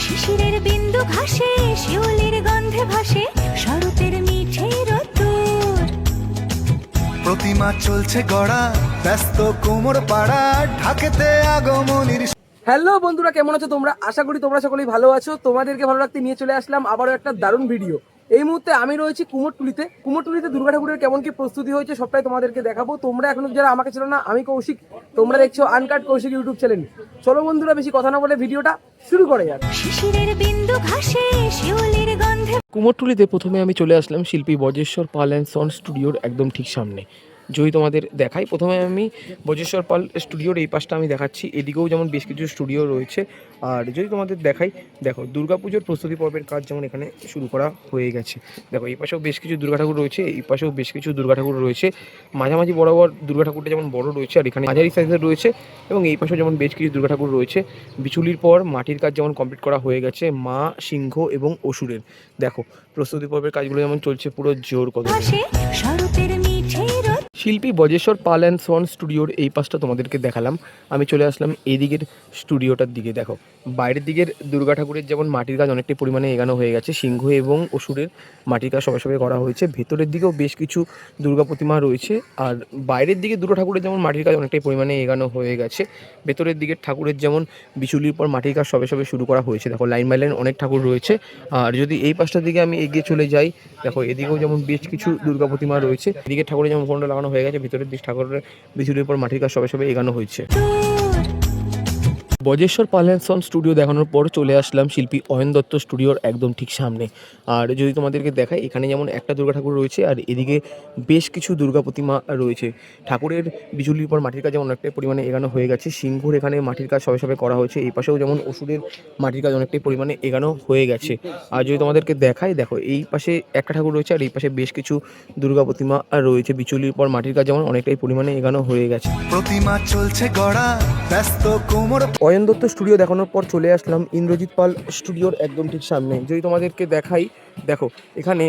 শিশিরের বিন্দু ঘাসে শিউলির গন্ধে ভাসে শরতের মিঠে রোদ্দুর। প্রতিমা চলছে গড়া ব্যস্ত কোমর পাড়া ঢাকেতে আগমনীর। হ্যালো বন্ধুরা, কেমন আছো তোমরা? আশা করি তোমরা সকলেই ভালো আছো। তোমাদেরকে ভালো রাখতে নিয়ে চলে আসলাম আবারও একটা দারুণ ভিডিও। এই মুহূর্তে আমি রয়েছি কুমোরটুলিতে দুর্গা ঠাকুরের কেমন কি প্রস্তুতি হয়েছে সবটাই তোমাদেরকে দেখাবো। তোমরা এখনো যারা আমাকে ছিল না, আমি কৌশিক, তোমরা দেখছো আনকাট কৌশিক ইউটিউব চ্যানেল। চলো বন্ধুরা, বেশি কথা না বলে ভিডিওটা শুরু করে যাক। শিশিরের বিন্দু ঘাসে শিউলির গন্ধে। কুমোরটুলিতে প্রথমে আমি চলে আসলাম শিল্পী বজেশ্বর পাল অ্যান্ড সন স্টুডিওর একদম ঠিক সামনে। যদি তোমাদের দেখাই, প্রথমে আমি বজেশ্বর পাল স্টুডিওর এই পাশটা আমি দেখাচ্ছি। এদিকেও যেমন বেশ কিছু স্টুডিও রয়েছে। আর যদি তোমাদের দেখাই, দেখো দুর্গাপুজোর প্রস্তুতি পর্বের কাজ যেমন এখানে শুরু করা হয়ে গেছে। দেখো এই পাশেও বেশ কিছু দুর্গা ঠাকুর রয়েছে, এই পাশেও বেশ কিছু দুর্গা ঠাকুর রয়েছে। মাঝামাঝি বরাবর দুর্গা ঠাকুরটা যেমন বড় রয়েছে, আর এখানে মাঝারি সাইজের রয়েছে। এবং এই পাশেও যেমন বেশ কিছু দুর্গা ঠাকুর রয়েছে। বিচুলির পর মাটির কাজ যেমন কমপ্লিট করা হয়ে গেছে মা, সিংহ এবং অসুরের। দেখো প্রস্তুতি পর্বের কাজগুলো যেমন চলছে পুরো জোর কদমে। শরতের মিঠে রোদ। শিল্পী বজেশ্বর পাল অ্যান্ড সন স্টুডিওর এই পাশটা তোমাদেরকে দেখালাম। আমি চলে আসলাম এদিকের স্টুডিওটার দিকে। দেখো বাইরের দিকের দুর্গা ঠাকুরের যেমন মাটির কাজ অনেকটাই পরিমাণে এগানো হয়ে গেছে, সিংহ এবং অসুরের মাটির কাজ সবাই সবাই করা হয়েছে। ভেতরের দিকেও বেশ কিছু দুর্গা প্রতিমা রয়েছে। আর বাইরের দিকে দুর্গা ঠাকুরের যেমন মাটির কাজ অনেকটাই পরিমাণে এগানো হয়ে গেছে। ভেতরের দিকের ঠাকুরের যেমন বিচুলির পর মাটির কাজ সবে সবে শুরু করা হয়েছে। দেখো লাইন বাই লাইন অনেক ঠাকুর রয়েছে। আর যদি এই পাশটার দিকে আমি এগিয়ে চলে যাই, দেখো এদিকেও যেমন বেশ কিছু দুর্গা প্রতিমা রয়েছে। এদিকে ঠাকুরের যেমন ফোনটা লাগানো হয়ে গেছে, ভিতরের দিক ঠাকুরের বিচুলির পর মাটির কাজ সবে সবে এগানো হয়েছে। বজেশ্বর পাল অ্যান্ড সন স্টুডিও দেখানোর পর চলে আসলাম শিল্পী অয়ন দত্ত স্টুডিওর একদম ঠিক সামনে। আর যদি তোমাদেরকে দেখাই, এখানে যেমন একটা দুর্গা ঠাকুর রয়েছে, আর এদিকে বেশ কিছু দুর্গা প্রতিমা রয়েছে। ঠাকুরের বিচুলির পর মাটির কাজ যেমন অনেকটাই পরিমাণে এগানো হয়ে গেছে। সিংহর এখানে মাটির কাজ সবে সবে করা হয়েছে। এই পাশেও যেমন অসুরের মাটির কাজ অনেকটাই পরিমাণে এগানো হয়ে গেছে। আর যদি তোমাদেরকে দেখাই, দেখো এই পাশে একটা ঠাকুর রয়েছে, আর এই পাশে বেশ কিছু দুর্গা প্রতিমা রয়েছে। বিচুলির পর মাটির কাজ যেমন অনেকটাই পরিমাণে এগানো হয়ে গেছে। প্রতিমা চলছে গড়া ব্যস্ত কোমর। অয়ন দত্ত স্টুডিও দেখানোর পর চলে আসলাম ইন্দ্রজিৎ পাল স্টুডিওর একদম ঠিক সামনে। যদি তোমাদেরকে দেখাই, দেখো এখানে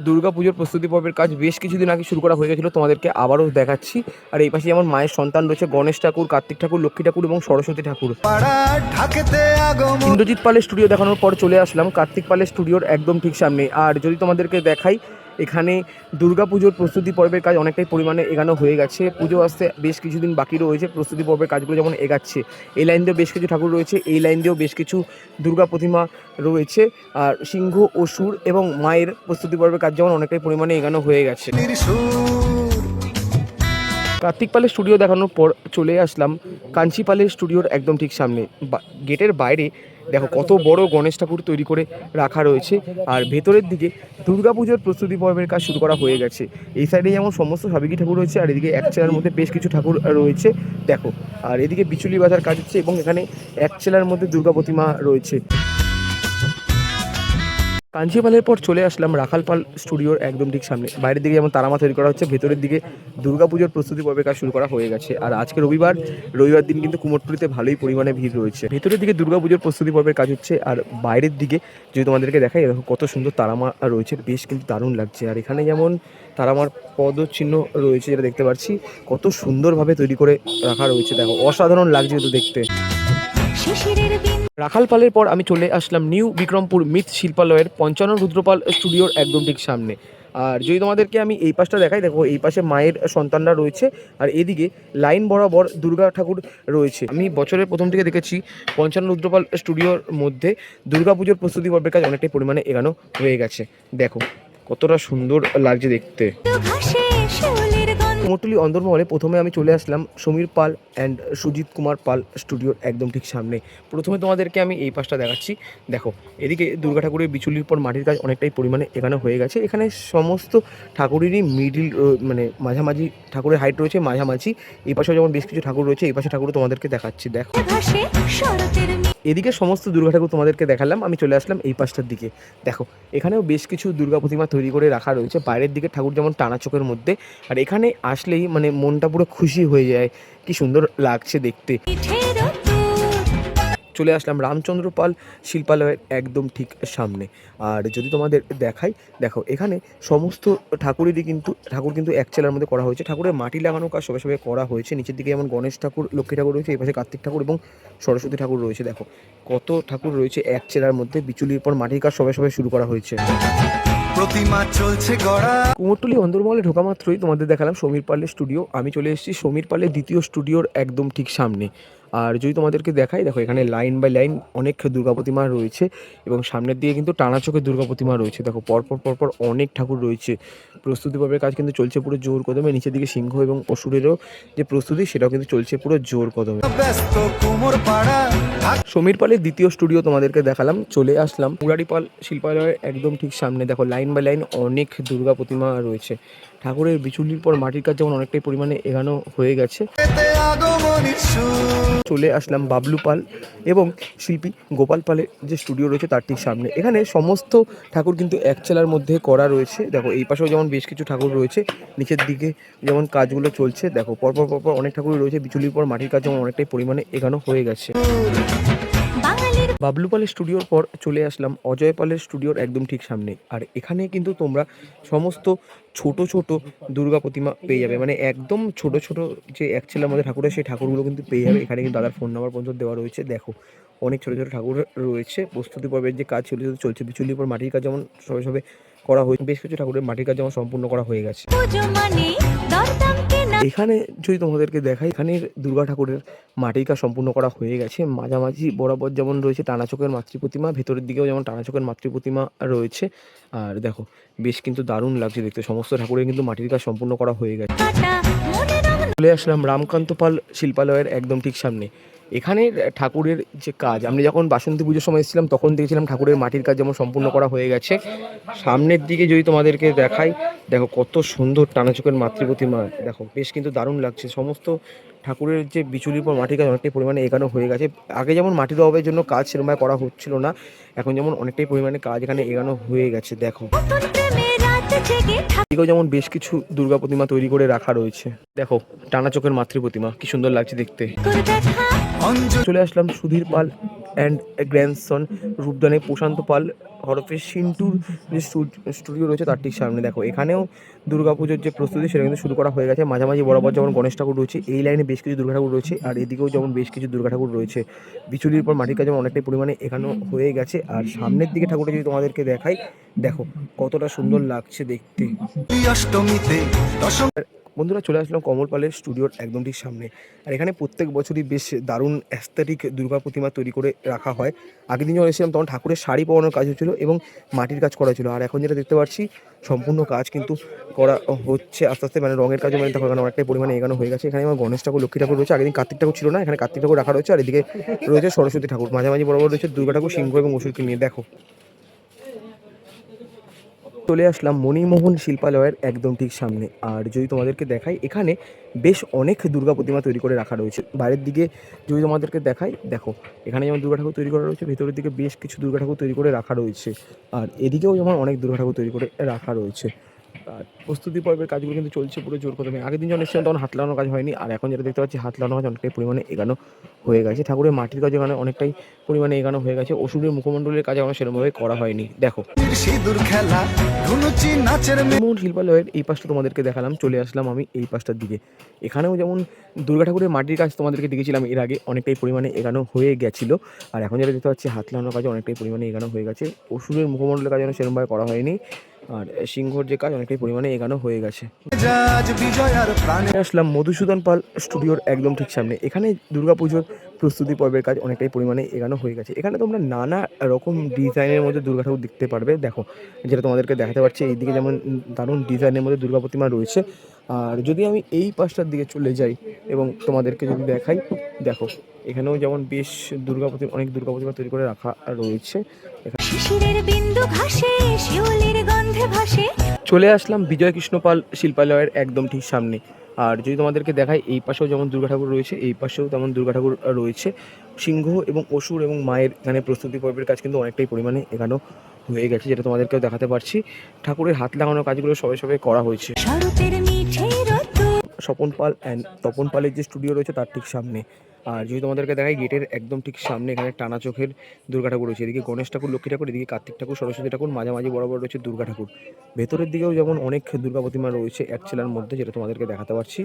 দুর্গা পুজোর প্রস্তুতি পর্বের কাজ বেশ কিছুদিন আগে শুরু করা হয়ে গেছিলো, তোমাদেরকে আবারও দেখাচ্ছি। আর এই পাশে যেমন মায়ের সন্তান রয়েছে, গণেশ ঠাকুর, কার্তিক ঠাকুর, লক্ষ্মী ঠাকুর এবং সরস্বতী ঠাকুর। ইন্দ্রজিৎ পালের স্টুডিও দেখানোর পর চলে আসলাম কার্তিক পালের স্টুডিওর একদম ঠিক সামনে। আর যদি তোমাদেরকে দেখাই, এখানে দুর্গাপুজোর প্রস্তুতি পর্বের কাজ অনেকটাই পরিমাণে এগানো হয়ে গেছে। পুজো আসতে বেশ কিছুদিন বাকি রয়েছে। প্রস্তুতি পর্বের কাজগুলো যেমন এগাচ্ছে। এই লাইন দিয়েও বেশ কিছু ঠাকুর রয়েছে, এই লাইন দিয়েও বেশ কিছু দুর্গা প্রতিমা রয়েছে। আর সিংহ, অসুর এবং মায়ের প্রস্তুতি পর্বের কাজ যেমন অনেকটাই পরিমাণে এগানো হয়ে গেছে। কার্তিক পালের স্টুডিও দেখানোর পর চলে আসলাম কাঞ্চি পালের স্টুডিওর একদম ঠিক সামনে। গেটের বাইরে দেখো কত বড় গণেশ ঠাকুর তৈরি করে রাখা রয়েছে। আর ভেতরের দিকে দুর্গাপুজোর প্রস্তুতি পর্বের কাজ শুরু করা হয়ে গেছে। এই সাইডে যেমন সমস্ত সাবেকি ঠাকুর রয়েছে, আর এদিকে এক চেলার মধ্যে বেশ কিছু ঠাকুর রয়েছে। দেখো আর এদিকে বিচুলি বাজার কাজ হচ্ছে, এবং এখানে এক চেলার মধ্যে দুর্গা প্রতিমা রয়েছে। কাঞ্চিপালের পর চলে আসলাম রাখাল পাল স্টুডিওর একদম ঠিক সামনে। বাইরের দিকে যেমন তারামা তৈরি করা হচ্ছে, ভেতরের দিকে দুর্গাপুজোর প্রস্তুতি পর্বের কাজ শুরু করা হয়ে গেছে। আর আজকে রবিবার দিন কিন্তু কুমোরটুলিতে ভালোই পরিমাণে ভিড় রয়েছে। ভেতরের দিকে দুর্গাপুজোর প্রস্তুতি পর্বের কাজ হচ্ছে। আর বাইরের দিকে যদি তোমাদেরকে দেখাই, দেখো কত সুন্দর তারামা রয়েছে, বেশ কিন্তু দারুণ লাগছে। আর এখানে যেমন তারামার পদচিহ্ন রয়েছে, যেটা দেখতে পাচ্ছি কত সুন্দরভাবে তৈরি করে রাখা রয়েছে। দেখো অসাধারণ লাগছে তো দেখতে। রাখাল পালের পর আমি চলে আসলাম নিউ বিক্রমপুর মিথ শিল্পালয়ের পঞ্চানন রুদ্রপাল স্টুডিওর একদম ঠিক সামনে। আর যদি তোমাদেরকে আমি এই পাশটা দেখাই, দেখো এই পাশে মায়ের সন্তানরা রয়েছে, আর এদিকে লাইন বরাবর দুর্গা ঠাকুর রয়েছে। আমি বছরের প্রথম থেকে দেখেছি পঞ্চানন রুদ্রপাল স্টুডিওর মধ্যে দুর্গাপুজোর প্রস্তুতি পর্বের কাজ অনেকটাই পরিমাণে এগানো হয়ে গেছে। দেখো কতটা সুন্দর লাগছে দেখতে। কুমোরটুলি অন্দরমহলে প্রথমে আমি চলে আসলাম সমীর পাল অ্যান্ড সুজিত কুমার পাল স্টুডিওর একদম ঠিক সামনে। প্রথমে তোমাদেরকে আমি এই পাশটা দেখাচ্ছি। দেখো এদিকে দুর্গা ঠাকুরের বিচুলির পর মাটির কাজ অনেকটাই পরিমাণে এখানে হয়ে গেছে। এখানে সমস্ত ঠাকুরেরই মিডিল মানে মাঝামাঝি ঠাকুরের হাইট রয়েছে মাঝামাঝি। এই পাশেও যেমন বেশ কিছু ঠাকুর রয়েছে, এই পাশে ঠাকুর তোমাদেরকে দেখাচ্ছি। দেখো এদিকে সমস্ত দুর্গা ঠাকুর তোমাদেরকে দেখালাম। আমি চলে আসলাম এই পাশটার দিকে। দেখো এখানেও বেশ কিছু দুর্গা প্রতিমা তৈরি করে রাখা রয়েছে। বাইরের দিকে ঠাকুর যেমন টানা চোখের মধ্যে, আর এখানে আসলেই মানে মনটা পুরো খুশি হয়ে যায়, কি সুন্দর লাগছে দেখতে। চলে আসলাম রামচন্দ্র পাল শিল্পালয়ের একদম ঠিক সামনে। আর যদি তোমাদের দেখাই, দেখো এখানে সমস্ত ঠাকুর কিন্তু এক চেলার মধ্যে করা হয়েছে। ঠাকুরের মাটি লাগানো কাজ সবে সবে করা হয়েছে। নিচের দিকে যেমন গণেশ ঠাকুর, লক্ষ্মী ঠাকুর রয়েছে, এই পাশে কার্তিক ঠাকুর এবং সরস্বতী ঠাকুর রয়েছে। দেখো কত ঠাকুর রয়েছে এক চেলার মধ্যে। বিচুলির পর মাটির কাজ সবে সবে শুরু করা হয়েছে। প্রতিমা চলছে গড়া। কুমোরটুলি অন্দরমহলে ঢোকা মাত্রই তোমাদের দেখালাম সমীর পালের স্টুডিও। আমি চলে এসেছি সমীর পালের দ্বিতীয় স্টুডিওর একদম ঠিক সামনে। আর যদি তোমাদেরকে দেখাই, দেখো এখানে লাইন বাই লাইন অনেক দুর্গা প্রতিমা রয়েছে এবং সামনের দিকে কিন্তু টানা চোখের দুর্গা প্রতিমা রয়েছে। দেখো পরপর অনেক ঠাকুর রয়েছে। প্রস্তুতি পর্বের কাজ কিন্তু চলছে পুরো জোর কদমে। নিচের দিকে সিংহ এবং অসুরেরও যে প্রস্তুতি, সেটাও কিন্তু চলছে পুরো জোর কদমে। ব্যস্ত কোমর পাড়া। সমীর পালের দ্বিতীয় স্টুডিও তোমাদেরকে দেখালাম। চলে আসলাম মুরারি পাল শিল্পালয়ের একদম ঠিক সামনে। দেখো লাইন বাই লাইন অনেক দুর্গা প্রতিমা রয়েছে। ঠাকুরের বিচুলির পর মাটির কাজ যেমন অনেকটাই পরিমাণে এগানো হয়ে গেছে। এতে আগমনীর সুর। চলে আসলাম বাবলু পাল এবং শিল্পী গোপাল পালের যে স্টুডিও রয়েছে তার ঠিক সামনে। এখানে সমস্ত ঠাকুর কিন্তু এক চেলার মধ্যে করা রয়েছে। দেখো এই পাশেও যেমন বেশ কিছু ঠাকুর রয়েছে, নিচের দিকে যেমন কাজগুলো চলছে। দেখো পরপর অনেক ঠাকুর রয়েছে। বিচুলির পর মাটির কাজ যেমন অনেকটাই পরিমাণে এগানো হয়ে গেছে। বাঙালির বাবলু পালের স্টুডিওর পর চলে আসলাম অজয় পালের স্টুডিওর একদম ঠিক সামনে। আর এখানে কিন্তু তোমরা সমস্ত ছোট দুর্গা প্রতিমা পেয়ে যাবে, মানে একদম ছোট যে এক ছেলের মধ্যে ঠাকুরের সেই ঠাকুরগুলো কিন্তু পেয়ে যাবে। এখানে কিন্তু দাদার ফোন নাম্বার পর্যন্ত দেওয়া রয়েছে। দেখো অনেক ছোট ঠাকুর রয়েছে। প্রস্তুতি পর্বের যে কাজ চলছে। বিচুলির পর মাটির কাজ যেমন সবে করা হয়েছে, বেশ কিছু ঠাকুরের মাটির কাজ যেমন সম্পূর্ণ করা হয়ে গেছে। পুজো মানে দরদাম কেনা। এখানে যদি তোমাদেরকে দেখাই, এখানের দুর্গা ঠাকুরের মাটির কাজ সম্পূর্ণ করা হয়ে গেছে। মাঝামাঝি বরাবর যেমন রয়েছে টানা চোখের মাতৃ প্রতিমা, ভেতরের দিকেও যেমন টানা চোখের মাতৃ প্রতিমা রয়েছে। আর দেখো বেশ কিন্তু দারুণ লাগছে দেখতে। সমস্ত ঠাকুরের কিন্তু মাটির কাজ সম্পূর্ণ করা হয়ে গেছে। কাটা মনে রং চলে আসলাম রামকান্ত পাল শিল্পালয়ের একদম ঠিক সামনে। এখানের ঠাকুরের যে কাজ, আমি যখন বাসন্তী পুজোর সময় এসেছিলাম তখন দেখেছিলাম ঠাকুরের মাটির কাজ যেমন সম্পূর্ণ করা হয়ে গেছে। সামনের দিকে যদি তোমাদেরকে দেখাই, দেখো কত সুন্দর টানাচোখের মাতৃ প্রতিমা। দেখো বেশ কিন্তু দারুণ লাগছে। সমস্ত ঠাকুরের যে বিচুলির পর মাটির কাজ অনেকটাই পরিমাণে এগানো হয়ে গেছে। আগে যেমন মাটির অভাবের জন্য কাজ সেরকমভাবে করা হচ্ছিল না, এখন যেমন অনেকটাই পরিমাণে কাজ এখানে এগানো হয়ে গেছে। দেখো নতুন প্রেমে রাত জেগে এদিকেও যেমন বেশ কিছু দুর্গা প্রতিমা তৈরি করে রাখা রয়েছে। দেখো টানা চোখের মাতৃ প্রতিমা কি সুন্দর লাগছে দেখতে। ঠাকুর দেখা। অঞ্জলি চলে আসলাম সুধীর পাল অ্যান্ড গ্র্যান্ডসন রূপদানে প্রশান্ত পাল হরফে সিন্টুর যে স্টুডিও রয়েছে তার ঠিক সামনে। দেখো এখানেও দুর্গাপুজোর যে প্রস্তুতি সেটা কিন্তু শুরু করা হয়ে গেছে। মাঝামাঝি বরাবর যেমন গণেশ ঠাকুর রয়েছে, এই লাইনে বেশ কিছু দুর্গা ঠাকুর রয়েছে। আর এদিকেও যেমন বেশ কিছু দুর্গা ঠাকুর রয়েছে। বিচুলির পর মাটির কাজ যেমন অনেকটাই পরিমাণে এখানে হয়ে গেছে। আর সামনের দিকে ঠাকুরটা যদি তোমাদেরকে দেখাই, দেখো কতটা সুন্দর লাগছে দেখতে। অষ্টমীতে দশম। বন্ধুরা চলে আসলাম কমল পালের স্টুডিওর একদম ঠিক সামনে। আর এখানে প্রত্যেক বছরই বেশ দারুণ অ্যাস্থেটিক দুর্গা প্রতিমা তৈরি করে রাখা হয়। আগের দিন যখন এসেছিলাম তখন ঠাকুরের শাড়ি পরানোর কাজ হচ্ছিলো এবং মাটির কাজ করা ছিল। আর এখন যেটা দেখতে পাচ্ছি সম্পূর্ণ কাজ কিন্তু করা হচ্ছে আস্তে আস্তে, মানে রঙের কাজও মানে দেখো এখানে অনেকটাই পরিমাণে এগানো হয়ে গেছে। এখানে আমার গণেশ ঠাকুর, লক্ষ্মী ঠাকুর রয়েছে। আগের দিন কার্তিক ঠাকুর ছিল না, এখানে কার্তিক ঠাকুর রাখা রয়েছে। আর এদিকে রয়েছে সরস্বতী ঠাকুর। মাঝামাঝি বরাবর রয়েছে দুর্গা ঠাকুর, সিংহ এবং অসুরকে নিয়ে। দেখো চলে আসলাম মণিমোহন শিল্পালয়ের একদম ঠিক সামনে। আর যদি তোমাদেরকে দেখাই, এখানে বেশ অনেক দুর্গা প্রতিমা তৈরি করে রাখা রয়েছে। বাইরের দিকে যদি তোমাদেরকে দেখাই, দেখো এখানে যেমন দুর্গা ঠাকুর তৈরি করা রয়েছে, ভেতরের দিকে বেশ কিছু দুর্গা ঠাকুর তৈরি করে রাখা রয়েছে। আর এদিকেও যেমন অনেক দুর্গা ঠাকুর তৈরি করে রাখা রয়েছে। আর প্রস্তুতি পর্বের কাজগুলো কিন্তু চলছে পুরো জোর কদমে। আগের দিন যখন এসেছিলাম তখন হাত লাগানোর কাজ হয়নি, আর এখন যেটা দেখতে পাচ্ছি হাত লাগানোর কাজ অনেকটাই পরিমাণে এগানো হয়ে গেছে। ঠাকুরের মাটির কাজ এখানে অনেকটাই পরিমাণে এগানো হয়ে গেছে। অসুরের মুখমণ্ডলের কাজ এখনো সেরকমভাবে করা হয়নি। দেখো সিঁদুর খেলা ধুনুচি নাচের মণিমোহন শিল্পালয়ের এই পাশটা তোমাদেরকে দেখালাম। চলে আসলাম আমি এই পাশটার দিকে। এখানেও যেমন দুর্গা ঠাকুরের মাটির কাজ তোমাদেরকে দেখেছিলাম এর আগে, অনেকটাই পরিমাণে এগানো হয়ে গেছিলো। আর এখন যেটা দেখতে পাচ্ছি হাত লাগানোর কাজ অনেকটাই পরিমাণে এগানো হয়ে গেছে। অসুরের মুখমণ্ডলের কাজ যেন সেরকমভাবে করা হয়নি। আর সিংহর যে কাজ অনেকটাই পরিমাণে এগানো হয়ে গেছে। জাজ বিজয় আর প্রাণে। আসলাম মধুসূদন পাল স্টুডিওর একদম ঠিক সামনে। এখানে দুর্গাপুজোর প্রস্তুতি পর্বের কাজ অনেকটাই পরিমাণে এগানো হয়ে গেছে। এখানে তোমরা নানা রকম ডিজাইনের মধ্যে দুর্গা ঠাকুর দেখতে পারবে। দেখো যেটা তোমাদেরকে দেখাতে পারছি, এইদিকে যেমন দারুণ ডিজাইনের মধ্যে দুর্গা প্রতিমা রয়েছে। আর যদি আমি এই পাশটার দিকে চলে যাই এবং তোমাদেরকে যদি দেখাই, দেখো এখানেও যেমন বেশ অনেক দুর্গা প্রতিমা তৈরি করে রাখা রয়েছে। শিশিরের বিন্দু ঘাসে শিউলির গন্ধে ভাসে। চলে আসলাম বিজয় কৃষ্ণ পাল শিল্পালয়ের একদম ঠিক সামনে। আর যদি তোমাদেরকে দেখাই, এই পাশেও যেমন দুর্গা ঠাকুর রয়েছে, এই পাশেও তেমন দুর্গা ঠাকুর রয়েছে। সিংহ এবং অসুর এবং মায়ের এখানে প্রস্তুতি পর্বের কাজ কিন্তু অনেকটাই পরিমাণে এগানো হয়ে গেছে, যেটা তোমাদেরকেও দেখাতে পারছি। ঠাকুরের হাত লাগানোর কাজগুলো সবে করা হয়েছে। স্বরূপের মিঠে রোদ্দুর। স্বপন পাল অ্যান্ড তপন পালের যে স্টুডিও রয়েছে তার ঠিক সামনে। আর যদি তোমাদেরকে দেখাই গেটের একদম ঠিক সামনে এখানে টানা চোখের দুর্গা ঠাকুর রয়েছে। এদিকে গণেশ ঠাকুর, লক্ষ্মী ঠাকুর, এদিকে কার্তিক ঠাকুর, সরস্বতী ঠাকুর, মাঝামাঝি বরাবর রয়েছে দুর্গা ঠাকুর। ভেতরের দিকেও যেমন অনেক দুর্গা প্রতিমা রয়েছে এক চেলার মধ্যে, যেটা তোমাদেরকে দেখাতে পারছি।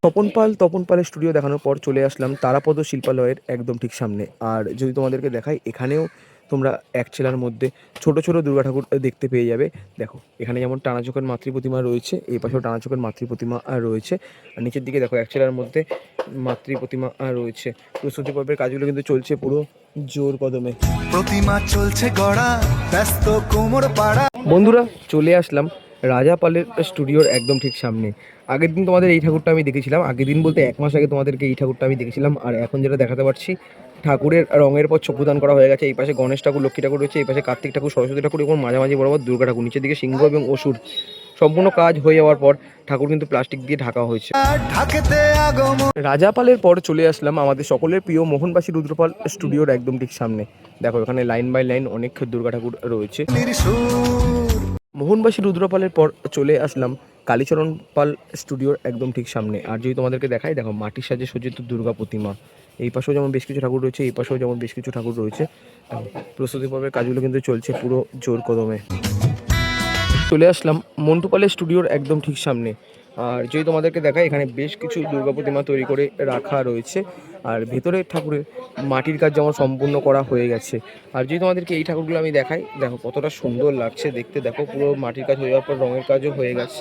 তপন পালের স্টুডিও দেখানোর পর চলে আসলাম তারাপদ শিল্পালয়ের একদম ঠিক সামনে। আর যদি তোমাদেরকে দেখাই এখানেও তোমরা এক চেলার মধ্যে ছোট ছোট দুর্গা ঠাকুর দেখতে পেয়ে যাবে। দেখো এখানে যেমন টানা চোখের মাতৃ প্রতিমা রয়েছে, এই পাশেও টানা চোখের মাতৃ প্রতিমা রয়েছে। আর নিচের দিকে দেখো এক চেলার মধ্যে মাতৃ প্রতিমা রয়েছে। প্রস্তুতি পর্বের কাজগুলো কিন্তু চলছে পুরো জোর কদমে। প্রতিমা চলছে গড়া, ব্যস্ত কোমর পাড়া। বন্ধুরা চলে আসলাম রাজা পালের স্টুডিওর একদম ঠিক সামনে। আগের দিন তোমাদের এই ঠাকুরটা আমি দেখেছিলাম, আগের দিন বলতে 1 মাস আগে তোমাদেরকে এই ঠাকুরটা আমি দেখেছিলাম। আর এখন যেটা দেখাতে পারছি, ঠাকুরের রঙের পর চক্ষুদান করা হয়ে গেছে। এই পাশে গণেশ ঠাকুর, লক্ষ্মী ঠাকুর রয়েছে, এই পাশে কার্তিক ঠাকুর, সরস্বতী ঠাকুর এবং মাঝামাঝি বরাবর দুর্গা ঠাকুর। নিচের দিকে সিংহ এবং অসুর। সম্পূর্ণ কাজ হয়ে যাওয়ার পর ঠাকুর কিন্তু প্লাস্টিক দিয়ে ঢাকা হয়েছে। ঢাকেতে আগমন রাজাপালের পর চলে আসলাম আমাদের সকলের প্রিয় মোহনবাসী রুদ্রপাল স্টুডিওর একদম ঠিক সামনে। দেখো এখানে লাইন বাই লাইন অনেক দুর্গা ঠাকুর রয়েছে। সুর। মোহনবাসী রুদ্রপালের পর চলে আসলাম কালীচরণ পাল স্টুডিওর একদম ঠিক সামনে। আর যদি তোমাদেরকে দেখাই, দেখো মাটির সাজে সজ্জিত দুর্গা প্রতিমা। এই পাশেও যেমন বেশ কিছু ঠাকুর রয়েছে, এই পাশেও যেমন বেশ কিছু ঠাকুর রয়েছে। প্রস্তুতি পর্বের কাজগুলো কিন্তু চলছে পুরো জোর কদমে। চলে আসলাম মন্টু পালের স্টুডিওর একদম ঠিক সামনে। আর যদি তোমাদেরকে দেখাই, এখানে বেশ কিছু দুর্গা প্রতিমা তৈরি করে রাখা রয়েছে। আর ভেতরের ঠাকুরের মাটির কাজ যেমন সম্পূর্ণ করা হয়ে গেছে। আর যদি তোমাদেরকে এই ঠাকুরগুলো আমি দেখাই, দেখো কতটা সুন্দর লাগছে দেখতে। দেখো পুরো মাটির কাজ হয়ে যাওয়ার পর রঙের কাজও হয়ে গেছে।